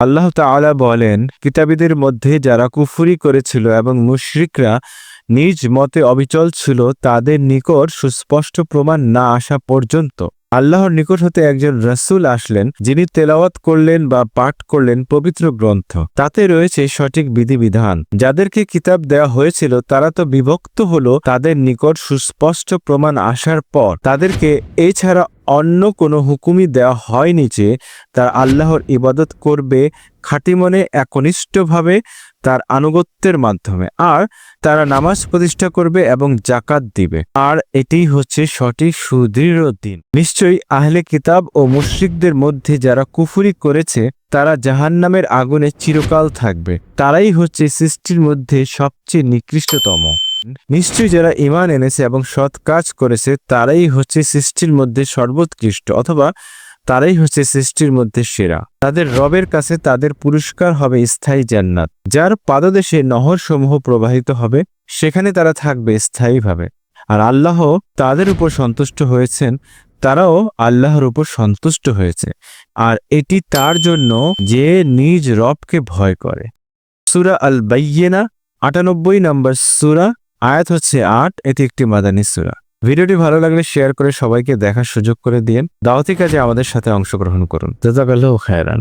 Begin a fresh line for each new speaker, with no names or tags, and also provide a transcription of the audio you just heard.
আল্লাহ তাআলা বলেন, কিতাবীদের মধ্যে যারা কুফরি করেছিল এবং মুশরিকরা নিজ মতে অবিচল ছিল, তাদের নিকট সুস্পষ্ট প্রমাণ না আসা পর্যন্ত আল্লাহর নিকট হতে একজন রাসূল আসলেন, যিনি তেলাওয়াত করলেন বা পাঠ করলেন পবিত্র গ্রন্থ। তাতে রয়েছে সঠিক বিধিবিধান। যাদেরকে কিতাব দেওয়া হয়েছিল তারা তো বিভক্ত হলো তাদের নিকট সুস্পষ্ট প্রমাণ আসার পর। তাদেরকে এছাড়া অন্য কোনো হুকুমই দেওয়া হয়নি যে তারা আল্লাহর ইবাদত করবে খাঁটি মনে একনিষ্ঠভাবে তার আনুগত্যের মাধ্যমে, আর তারা নামাজ প্রতিষ্ঠা করবে এবং জাকাত দিবে, আর এটাই হচ্ছে সঠিক সুদৃঢ় দিন। নিশ্চয়ই আহলে কিতাব ও মুশরিকদের মধ্যে যারা কুফরি করেছে তারা জাহান্নামের আগুনে চিরকাল থাকবে। তারাই হচ্ছে সৃষ্টির মধ্যে সবচেয়ে নিকৃষ্টতম। নিশ্চয়ই যারা ঈমান এনেছে এবং সৎ কাজ করেছে তারাই হচ্ছে সৃষ্টির মধ্যে সর্বোৎকৃষ্ট, অথবা তারাই হচ্ছে সৃষ্টির মধ্যে সেরা। তাদের রবের কাছে তাদের পুরস্কার হবে স্থায়ী জান্নাত, যার পাদদেশে নহরসমূহ প্রবাহিত হবে, সেখানে তারা থাকবে স্থায়ীভাবে। আর আল্লাহ তাদের উপর সন্তুষ্ট হয়েছেন, তারাও আল্লাহর উপর সন্তুষ্ট হয়েছে, আর এটি তার জন্য যে নিজ রবকে ভয় করে। সূরা আল বাইয়িনা ৯৮ নম্বর সূরা, আয়াত হচ্ছে ৮। এটি একটি মাদানী সূরা। ভিডিওটি ভালো লাগলে শেয়ার করে সবাইকে দেখার সুযোগ করে দিন। দাওয়াতি কাজে আমাদের সাথে অংশগ্রহণ করুন। জাযাকাল্লাহু খায়রান।